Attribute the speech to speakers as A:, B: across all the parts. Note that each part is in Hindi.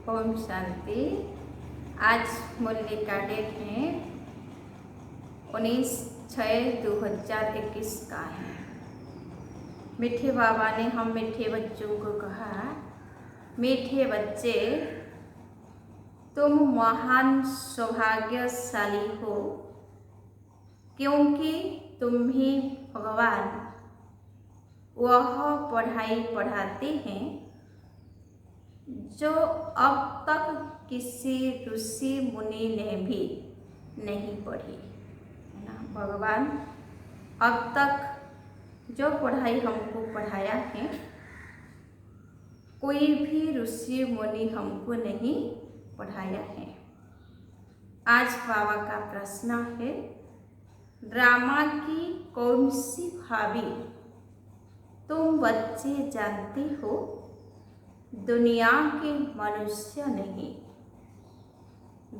A: ओम शांति। आज मुरली का डेट है 19/6/2021 का है। मीठे बाबा ने हम मीठे बच्चों को कहा, मीठे बच्चे तुम महान सौभाग्यशाली हो, क्योंकि तुम ही भगवान वह पढ़ाई पढ़ाते हैं जो अब तक किसी ऋषि मुनि ने भी नहीं पढ़ी है ना। भगवान अब तक जो पढ़ाई हमको पढ़ाया है, कोई भी ऋषि मुनि हमको नहीं पढ़ाया है। आज बाबा का प्रश्न है, ड्रामा की कौन सी भाभी तुम बच्चे जानते हो, दुनिया के मनुष्य नहीं।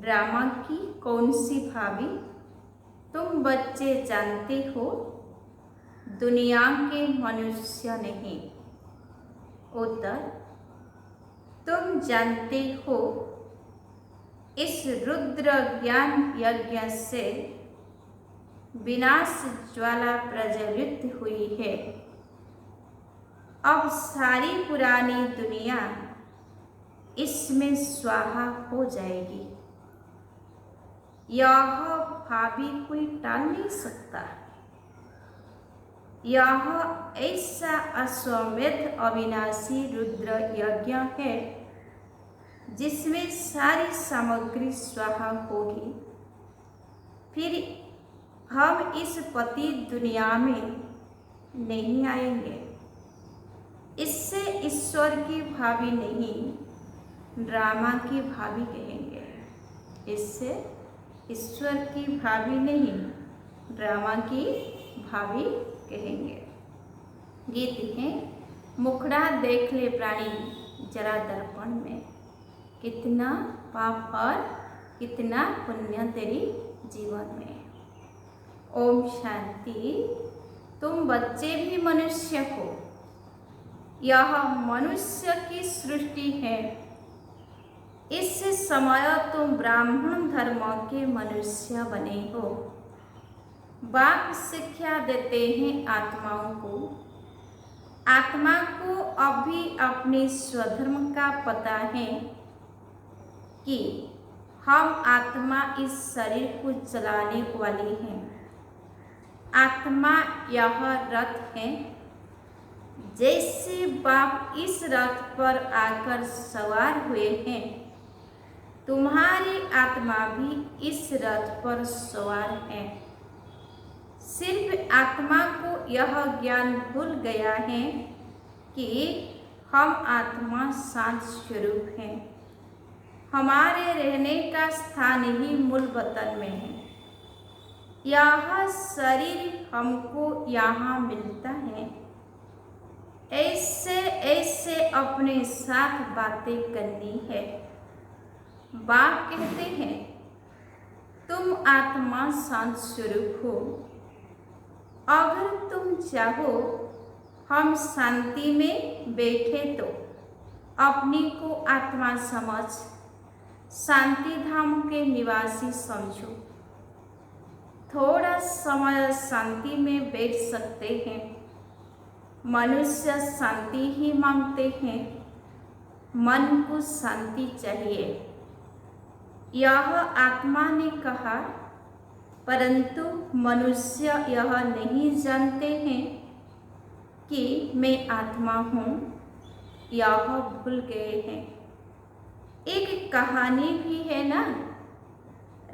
A: ड्रामा की कौन सी भाभी तुम बच्चे जानते हो, दुनिया के मनुष्य नहीं। उत्तर, तुम जानते हो इस रुद्र ज्ञान यज्ञ से विनाश ज्वाला प्रज्वलित हुई है। अब सारी पुरानी दुनिया इसमें स्वाहा हो जाएगी। यह भाभी कोई टाल नहीं सकता। यह ऐसा अश्वमेध अविनाशी रुद्र यज्ञ है जिसमें सारी सामग्री स्वाहा होगी। फिर हम इस पतित दुनिया में नहीं आएंगे। इससे ईश्वर की भाभी नहीं, ड्रामा की भाभी कहेंगे। इससे ईश्वर की भाभी नहीं, ड्रामा की भाभी कहेंगे। गीत है, मुखड़ा देख ले प्राणी जरा दर्पण में, कितना पाप और कितना पुण्य तेरी जीवन में। ओम शांति। तुम बच्चे भी मनुष्य हो। यह मनुष्य की सृष्टि है। इस समय तुम ब्राह्मण धर्म के मनुष्य बने हो। बाप शिक्षा देते हैं आत्माओं को। आत्मा को अभी अपने स्वधर्म का पता है कि हम आत्मा इस शरीर को चलाने वाली हैं। आत्मा यह रथ है। जैसे बाप इस रथ पर आकर सवार हुए हैं, तुम्हारी आत्मा भी इस रथ पर सवार है। सिर्फ आत्मा को यह ज्ञान भूल गया है कि हम आत्मा शांत स्वरूप हैं। हमारे रहने का स्थान ही मूल वतन में है। यह शरीर हमको यहाँ मिलता है। ऐसे ऐसे अपने साथ बातें करनी है। बाप कहते हैं, तुम आत्मा शांत स्वरूप हो। अगर तुम चाहो हम शांति में बैठे तो अपने को आत्मा समझ शांति धाम के निवासी समझो। थोड़ा समय शांति में बैठ सकते हैं। मनुष्य शांति ही मांगते हैं। मन को शांति चाहिए। यह आत्मा ने कहा, परंतु मनुष्य यह नहीं जानते हैं कि मैं आत्मा हूँ। यह भूल गए हैं। एक कहानी भी है ना,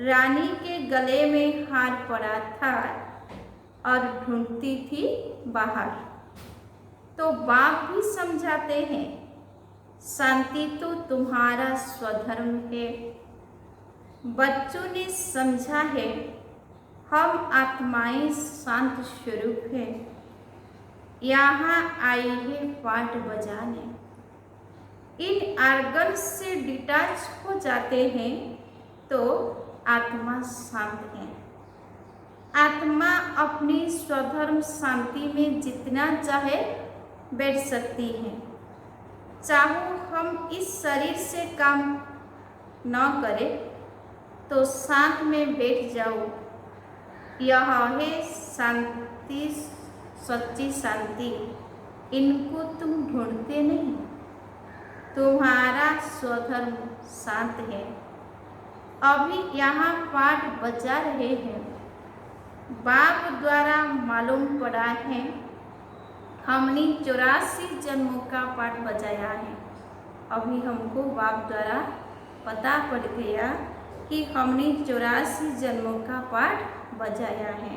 A: रानी के गले में हार पड़ा था और ढूंढती थी बाहर। तो बाप भी समझाते हैं, शांति तो तुम्हारा स्वधर्म है। बच्चों ने समझा है, हम आत्माएं शांत स्वरूप हैं। यहाँ आई है पाठ बजाने। इन आर्गन से डिटैच हो जाते हैं तो आत्मा शांत है। आत्मा अपनी स्वधर्म शांति में जितना चाहे बैठ सकती है। चाहो हम इस शरीर से काम न करें तो शांत में बैठ जाओ। यह है शांति, सच्ची शांति। इनको तुम ढूंढते नहीं। तुम्हारा स्वधर्म शांत है। अभी यहाँ पाठ बजा रहे हैं। बाप द्वारा मालूम पड़ा है हमने 84 जन्मों का पाठ बजाया है। अभी हमको बाप द्वारा पता पड़ गया कि हमने 84 जन्मों का पाठ बजाया है।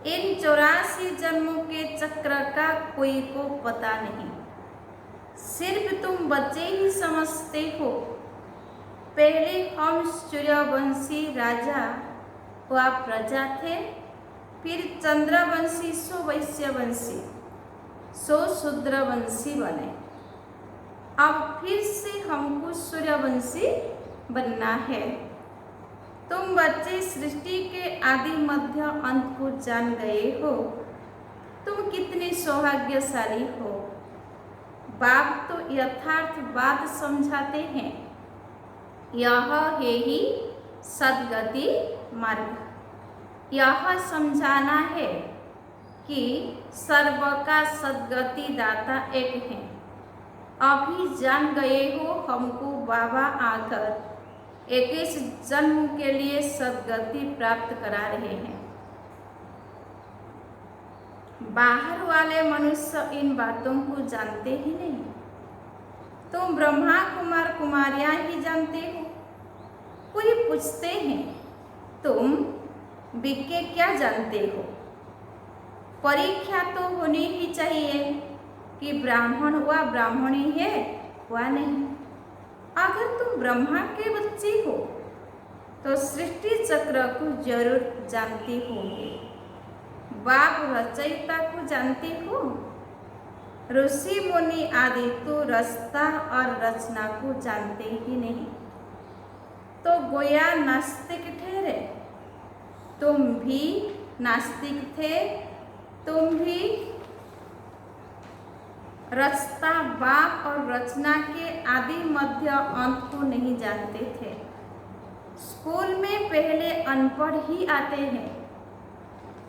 A: इन 84 जन्मों के चक्र का कोई को पता नहीं, सिर्फ तुम बच्चे ही समझते हो। पहले हम सूर्यवंशी राजा व प्रजा थे, फिर चंद्रवंशी सो वैश्यवंशी सो शूद्रवंशी बने। अब फिर से हमको सूर्यवंशी बनना है। तुम बच्चे सृष्टि के आदि मध्य अंत को जान गए हो। तुम कितने सौभाग्यशाली हो। बाप तो यथार्थ बात समझाते हैं। यह है ही सद्गति मार्ग। यह समझाना है कि सर्व का सद्गति दाता एक है। अभी जान गए हो हमको बाबा आकर 21 जन्म के लिए सद्गति प्राप्त करा रहे हैं। बाहर वाले मनुष्य इन बातों को जानते ही नहीं। तुम ब्रह्मा कुमार कुमारियां ही जानते हो। कोई पूछते हैं तुम बीके क्या जानते हो। परीक्षा तो होनी ही चाहिए कि ब्राह्मण हुआ ब्राह्मणी है हुआ नहीं। अगर तुम ब्रह्मा के बच्चे हो तो सृष्टि चक्र को जरूर जानते होंगे। बाप रचयिता को जानते हो। ऋषि मुनि आदि तो रचना और रचना को जानते ही नहीं, तो गोया नास्तिक ठहरे। तुम भी नास्तिक थे। तुम भी रचता बाप और रचना के आदि मध्य अंत को नहीं जानते थे। स्कूल में पहले अनपढ़ ही आते हैं,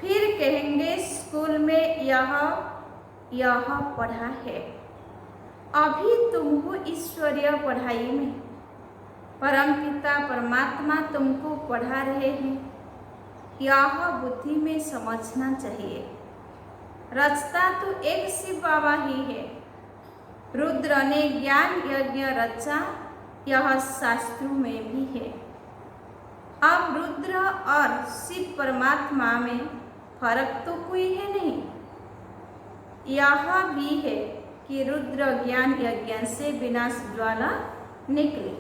A: फिर कहेंगे स्कूल में यह पढ़ा है। अभी तुम हो ईश्वरीय पढ़ाई में। परमपिता परमात्मा तुमको पढ़ा रहे हैं। यह बुद्धि में समझना चाहिए। रचता तो एक शिव बाबा ही है। रुद्र ने ज्ञान यज्ञ रचा, यह शास्त्रों में भी है। अब रुद्र और शिव परमात्मा में फर्क तो कोई है नहीं। यह भी है कि रुद्र ज्ञान यज्ञ से विनाश ज्वाला निकली।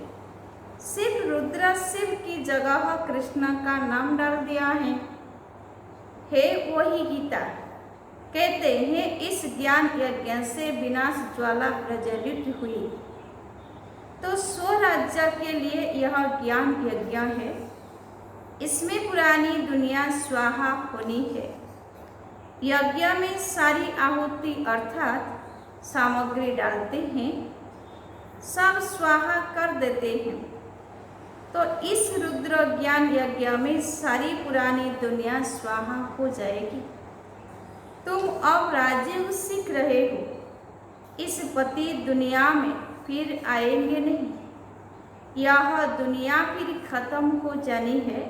A: सिर्फ रुद्र शिव की जगह कृष्ण का नाम डाल दिया है वही गीता। कहते हैं इस ज्ञान यज्ञ से विनाश ज्वाला प्रज्वलित हुई। तो स्वराज्य के लिए यह ज्ञान यज्ञ है। इसमें पुरानी दुनिया स्वाहा होनी है। यज्ञ में सारी आहुति अर्थात सामग्री डालते हैं, सब स्वाहा कर देते हैं। तो इस रुद्र ज्ञान यज्ञ में सारी पुरानी दुनिया स्वाहा हो जाएगी। तुम अब राज्य सीख रहे हो। इस पति दुनिया में फिर आएंगे नहीं। यह दुनिया फिर खत्म हो जानी है।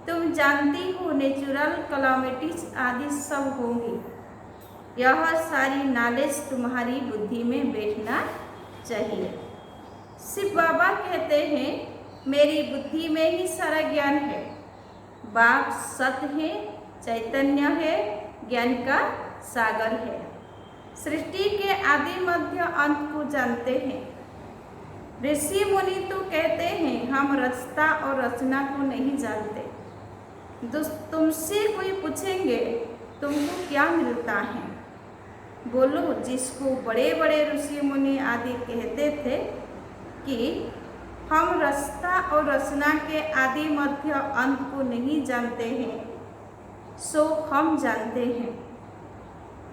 A: तुम जानती हो नेचुरल कैलामिटीज आदि सब होंगी। यह सारी नॉलेज तुम्हारी बुद्धि में बैठना चाहिए। शिव बाबा कहते हैं मेरी बुद्धि में ही सारा ज्ञान है। बाप सत्य है, चैतन्य है, ज्ञान का सागर है। सृष्टि के आदि मध्य अंत को जानते हैं। ऋषि मुनि तो कहते हैं हम रचता और रचना को नहीं जानते। तुमसे कोई पूछेंगे तुमको क्या मिलता है, बोलो जिसको बड़े बड़े ऋषि मुनि आदि कहते थे कि हम रचता और रचना के आदि मध्य अंत को नहीं जानते हैं, सो हम जानते हैं।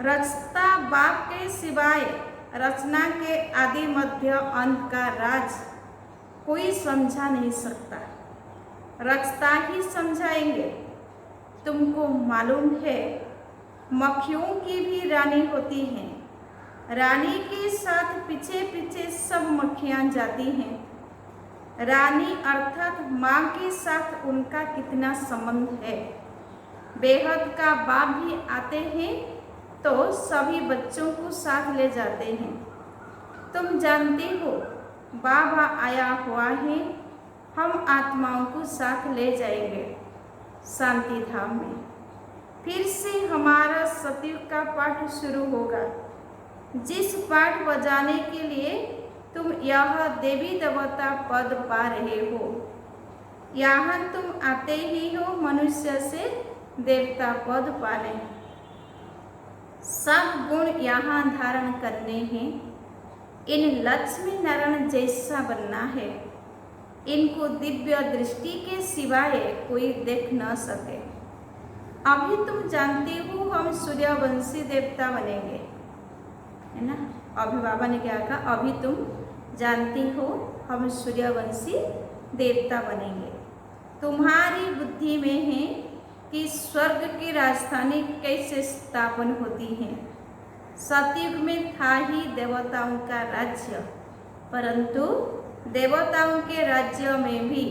A: रचता बाप के सिवाय रचना के आदि मध्य अंत का राज कोई समझा नहीं सकता, रचता ही समझाएंगे। तुमको मालूम है मक्खियों की भी रानी होती हैं, रानी के साथ पीछे पीछे सब मक्खियाँ जाती हैं। रानी अर्थात माँ के साथ उनका कितना संबंध है। बेहद का बाप भी आते हैं तो सभी बच्चों को साथ ले जाते हैं। तुम जानते हो बाबा आया हुआ है, हम आत्माओं को साथ ले जाएंगे शांति धाम में। फिर से हमारा सतयुग का पाठ शुरू होगा, जिस पाठ बजाने के लिए तुम यह देवी देवता पद पा रहे हो। यहाँ तुम आते ही हो मनुष्य से देवता पद पाने। सब गुण यहाँ धारण करने हैं। इन लक्ष्मी नारायण जैसा बनना है। इनको दिव्य दृष्टि के सिवाय कोई देख न सके। अभी तुम जानते हो हम सूर्यवंशी देवता बनेंगे, है ना। अभी बाबा ने क्या कहा, अभी तुम जानती हो हम सूर्यवंशी देवता बनेंगे। तुम्हारी बुद्धि में है कि स्वर्ग की राजधानी कैसे स्थापन होती है। सतयुग में था ही देवताओं का राज्य, परंतु देवताओं के राज्य में भी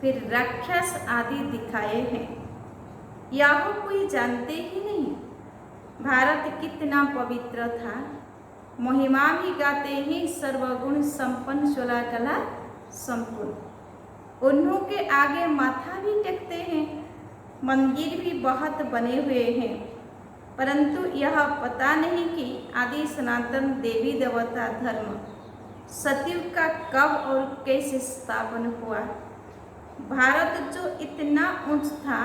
A: फिर राक्षस आदि दिखाए हैं। यह कोई जानते ही नहीं। भारत कितना पवित्र था, महिमा भी गाते हैं सर्वगुण संपन्न 16 कला संपूर्ण। उन्हों के आगे माथा भी टेकते हैं। मंदिर भी बहुत बने हुए हैं, परंतु यह पता नहीं कि आदि सनातन देवी देवता धर्म सतयुग का कब और कैसे स्थापन हुआ। भारत जो इतना ऊंच था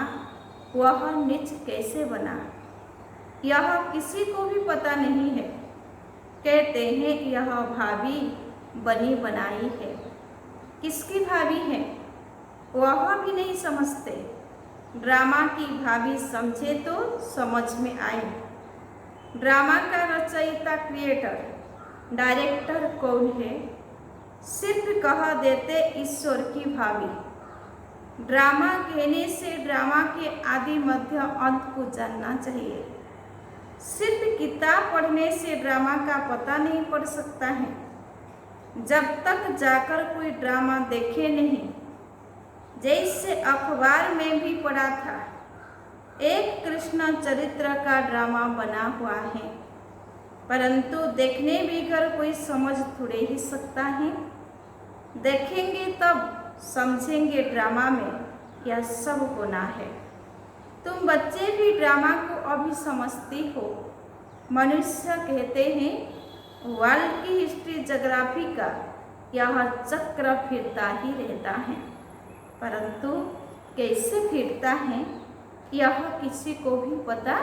A: वह नीच कैसे बना, यह किसी को भी पता नहीं है। कहते हैं यह भाभी बनी बनाई है। किसकी भाभी है वह भी नहीं समझते। ड्रामा की भाभी समझे तो समझ में आए। ड्रामा का रचयिता क्रिएटर डायरेक्टर कौन है, सिर्फ कह देते ईश्वर की भाभी। ड्रामा कहने से ड्रामा के आदि मध्य अंत को जानना चाहिए। सिर्फ किताब पढ़ने से ड्रामा का पता नहीं पड़ सकता है, जब तक जाकर कोई ड्रामा देखे नहीं। जैसे अखबार में भी पढ़ा था, एक कृष्ण चरित्र का ड्रामा बना हुआ है, परंतु देखने बिगर कोई समझ थोड़े ही सकता है। देखेंगे तब समझेंगे ड्रामा में यह सब होना है। तुम बच्चे भी ड्रामा को अभी समझती हो। मनुष्य कहते हैं वर्ल्ड की हिस्ट्री ज्योग्राफी का यह चक्र फिरता ही रहता है, परंतु कैसे फिरता है यह किसी को भी पता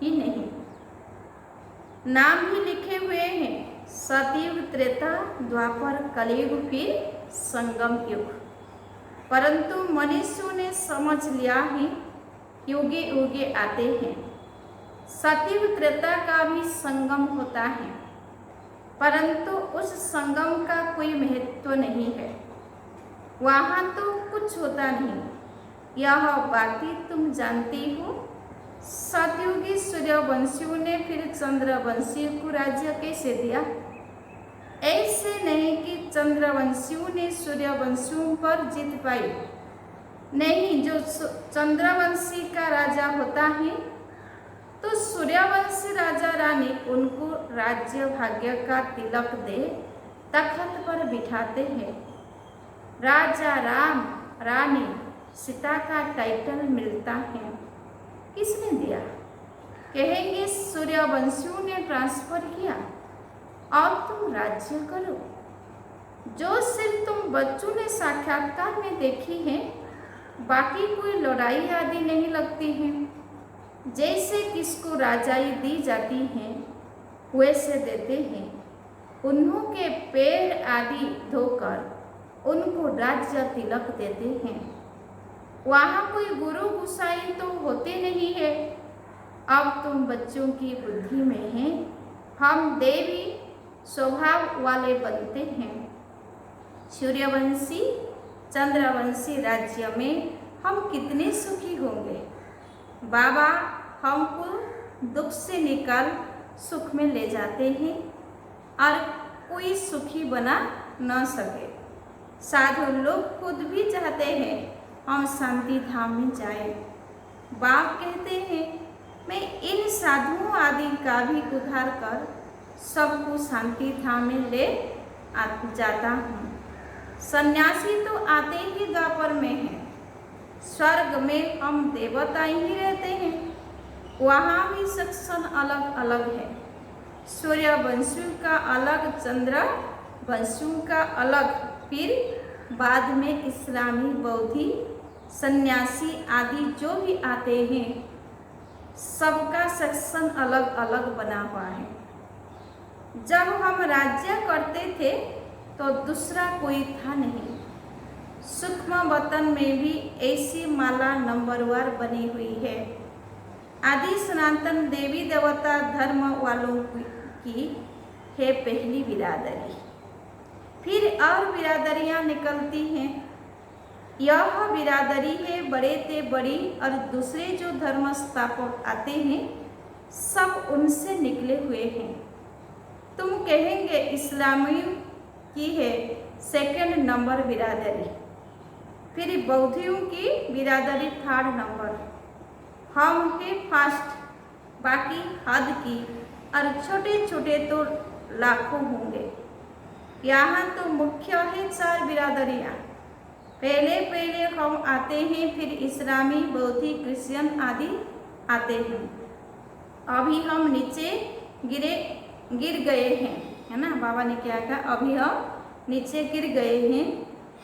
A: ही नहीं। नाम ही लिखे हुए हैं, सतयुग, त्रेता, द्वापर, कलयुग, फिर संगम युग। परंतु मनुष्यों ने समझ लिया है युगे युगे आते हैं। सतयुग त्रेता का भी संगम होता है, परंतु उस संगम का कोई महत्व नहीं है। वहाँ तो कुछ होता नहीं। यह बाकी तुम जानती हो। सतयुगी सूर्यवंशियों ने फिर चंद्रवंशियों को राज्य कैसे दिया। ऐसे नहीं कि चंद्रवंशियों ने सूर्यवंशियों पर जीत पाई। नहीं, जो चंद्रवंशी का राजा होता है तो सूर्यवंशी राजा रानी उनको राज्य भाग्य का तिलक दे तख्त पर बिठाते हैं। राजा राम, रानी सीता का टाइटल मिलता है। किसने दिया? कहेंगे सूर्यवंशियों ने ट्रांसफर किया और तुम राज्य करो। जो सिर्फ तुम बच्चों ने साक्षात्कार में देखी है, बाकी कोई लड़ाई आदि नहीं लगती है। जैसे किसको राजाई दी जाती है वैसे देते हैं। उन्हों के पैर आदि धोकर उनको राज्य तिलक देते हैं। वहाँ कोई गुरु गुसाई तो होते नहीं है। अब तुम बच्चों की बुद्धि में है हम देवी स्वभाव वाले बनते हैं। सूर्यवंशी चंद्रवंशी राज्य में हम कितने सुखी होंगे। बाबा हमको दुख से निकाल सुख में ले जाते हैं और कोई सुखी बना न सके। साधु लोग खुद भी चाहते हैं हम शांति धाम में जाएं। बाप कहते हैं मैं इन साधुओं आदि का भी उद्धार कर सबको शांति धाम में ले जाता हूँ। सन्यासी तो आते ही द्वापर में हैं। स्वर्ग में हम देवता ही रहते हैं, वहाँ भी सेक्शन अलग अलग है। सूर्य वंशियों का अलग, चंद्र वंशियों का अलग, फिर बाद में इस्लामी, बौद्धि, सन्यासी आदि जो भी आते हैं सबका सेक्शन अलग अलग बना हुआ है। जब हम राज्य करते थे तो दूसरा कोई था नहीं। सूक्ष्म वतन में भी ऐसी माला नंबरवार बनी हुई है। आदि सनातन देवी देवता धर्म वालों की है पहली बिरादरी, फिर और बिरादरियां निकलती हैं। यह बिरादरी है बड़े ते बड़ी, और दूसरे जो धर्म स्थापक आते हैं सब उनसे निकले हुए हैं। तुम कहेंगे इस्लामियों की है सेकंड नंबर बिरादरी, फिर बौद्धियों की बिरादरी थर्ड नंबर, हम है फर्स्ट, बाकी हद की, और छोटे छोटे तो लाखों होंगे। यहाँ तो मुख्य है 4 बिरादरियाँ। पहले पहले हम आते हैं, फिर इस्लामी, बौद्धि, क्रिश्चियन आदि आते हैं। अभी हम नीचे गिर गए हैं, है ना। बाबा ने क्या कहा, अभी हम नीचे गिर गए हैं।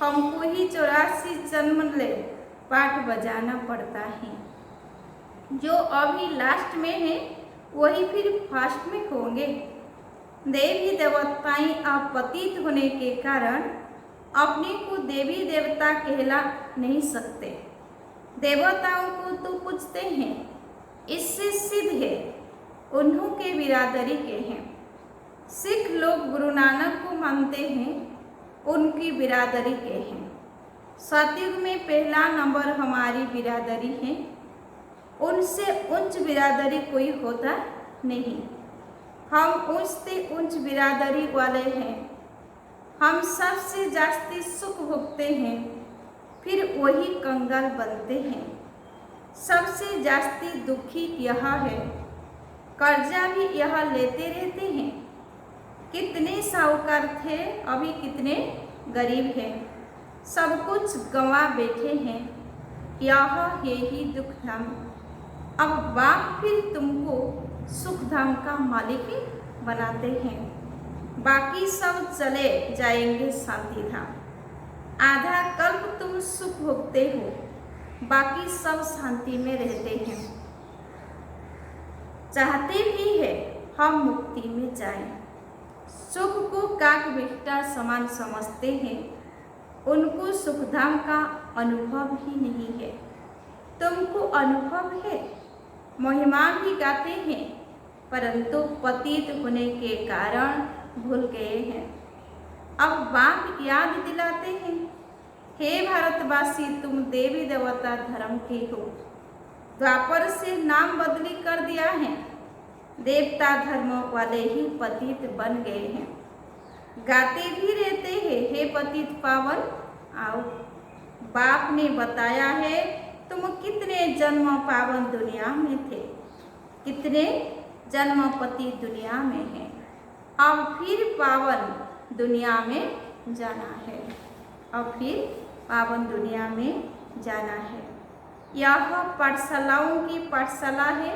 A: हमको ही 84 जन्म ले पाठ बजाना पड़ता है। जो अभी लास्ट में है वही फिर फर्स्ट में होंगे। देवी देवताएं अपतित होने के कारण अपने को देवी देवता कहला नहीं सकते। देवताओं को तो पूजते हैं, इससे सिद्ध है उन्हों के बिरादरी के हैं। सिख लोग गुरु नानक को मानते हैं, उनकी बिरादरी के हैं। सतयुग में पहला नंबर हमारी बिरादरी है, उनसे उच्च बिरादरी कोई होता नहीं। हम उच्च से उच्च बिरादरी वाले हैं। हम सबसे जास्ती सुख भोगते हैं, फिर वही कंगाल बनते हैं। सबसे जास्ती दुखी यह है, कर्जा भी यह लेते रहते हैं। कितने साहूकार थे, अभी कितने गरीब हैं। सब कुछ गंवा बैठे हैं, यह यही दुख धाम। अब बाप फिर तुमको सुख धाम का मालिक ही बनाते हैं। बाकी सब चले जाएंगे शांति धाम। आधा कल्प तुम सुख भोगते हो, बाकी सब शांति में रहते हैं। चाहते भी है हम मुक्ति में जाएं। सुख को काक बेटा समान समझते हैं, उनको सुखधाम का अनुभव ही नहीं है। तुमको अनुभव है, महिमा भी गाते हैं, परंतु पतित होने के कारण भूल गए हैं। अब बाप याद दिलाते हैं, हे भारतवासी, तुम देवी देवता धर्म के हो। द्वापर से नाम बदली कर दिया है, देवता धर्म वाले ही पतित बन गए हैं। गाते भी रहते हैं, हे पतित पावन आओ। बाप ने बताया है तुम कितने जन्म पावन दुनिया में थे, कितने जन्म पति दुनिया में है। अब फिर पावन दुनिया में जाना है, अब फिर पावन दुनिया में जाना है। यह पाठशालाओं की पाठशाला है,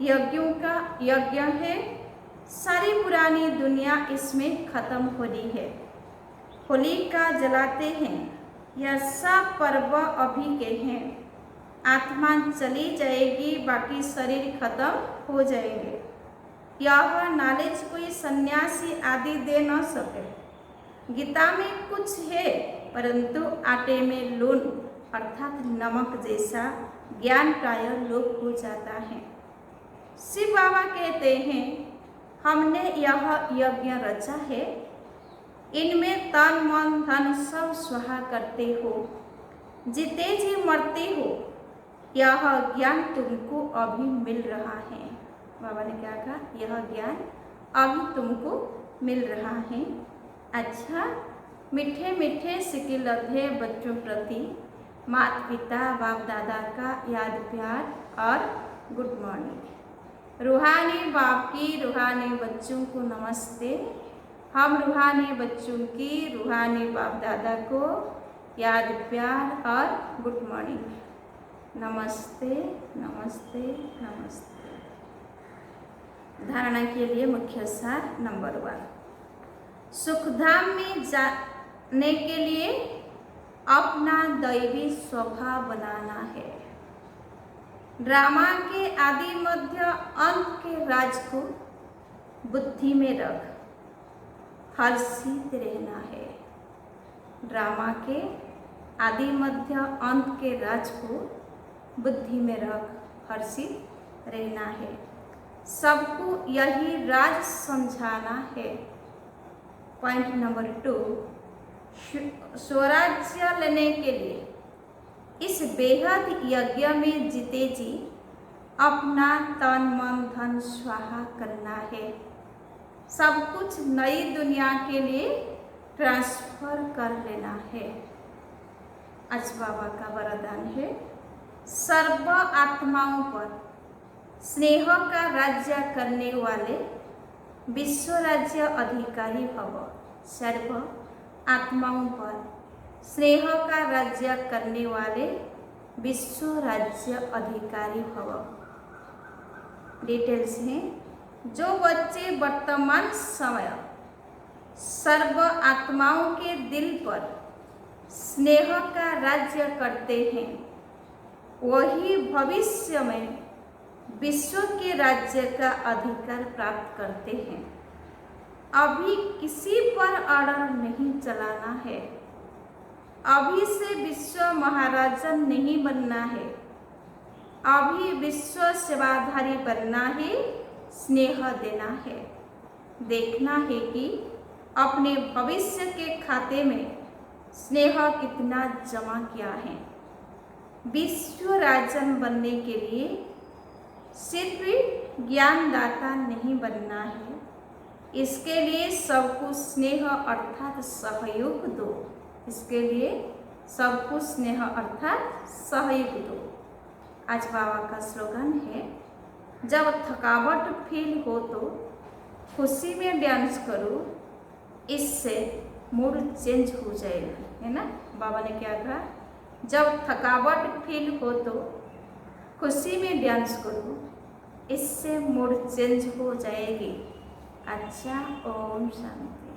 A: यज्ञों का यज्ञ है। सारी पुरानी दुनिया इसमें खत्म होनी है। होली का जलाते हैं, यह सब पर्व अभी के हैं। आत्मा चली जाएगी, बाकी शरीर खत्म हो जाएंगे। यह नॉलेज कोई सन्यासी आदि दे न सके। गीता में कुछ है, परंतु आटे में लून अर्थात नमक जैसा ज्ञान प्राय लोप हो जाता है। शिव बाबा कहते हैं हमने यह यज्ञ रचा है, इनमें तन मन धन सब स्वाहा करते हो, जीते जी मरते हो, यह ज्ञान तुमको अभी मिल रहा है। बाबा ने क्या कहा? यह ज्ञान अभी तुमको मिल रहा है। अच्छा, मीठे मीठे सिकिलधे बच्चों प्रति माता पिता बाप दादा का याद प्यार और गुड मॉर्निंग। रूहानी बाप की रूहानी बच्चों को नमस्ते। हम रूहानी बच्चों की रूहानी बाप दादा को याद प्यार और गुड मॉर्निंग। नमस्ते नमस्ते नमस्ते। धारणा के लिए मुख्य सार नंबर 1, सुखधाम में जाने के लिए अपना दैवी स्वभाव बनाना है। ड्रामा के आदि मध्य अंत के राज को बुद्धि में रख हर्षित रहना है। ड्रामा के आदि मध्य अंत के राज को बुद्धि में रख हर्षित रहना है। सबको यही राज समझाना है। पॉइंट नंबर 2, स्वराज्य लेने के लिए इस बेहद यज्ञ में जीते जी अपना तन मन धन स्वाहा करना है। सब कुछ नई दुनिया के लिए ट्रांसफर कर लेना है। आज बाबा का वरदान है, सर्व आत्माओं पर स्नेह का राज्य करने वाले विश्व राज्य अधिकारी भव। सर्व आत्माओं पर स्नेह का राज्य करने वाले विश्व राज्य अधिकारी भव। डिटेल्स हैं, जो बच्चे वर्तमान समय सर्व आत्माओं के दिल पर स्नेह का राज्य करते हैं, वही भविष्य में विश्व के राज्य का अधिकार प्राप्त करते हैं। अभी किसी पर ऑर्डर नहीं चलाना है। अभी से विश्व महाराजा नहीं बनना है। अभी विश्व सेवाधारी बनना है, स्नेह देना है। देखना है कि अपने भविष्य के खाते में स्नेह कितना जमा किया है। विश्व राजन बनने के लिए सिर्फ ज्ञानदाता नहीं बनना है, इसके लिए सबको स्नेह अर्थात सहयोग दो। इसके लिए सबको स्नेह अर्थात सहयोग दो। आज बाबा का स्लोगन है, जब थकावट फील हो तो खुशी में डांस करो, इससे मूड चेंज हो जाएगा, है ना। बाबा ने क्या कहा? जब थकावट फील हो तो खुशी में डांस करो, इससे मूड चेंज हो जाएगी। अच्छा, ओम शांति।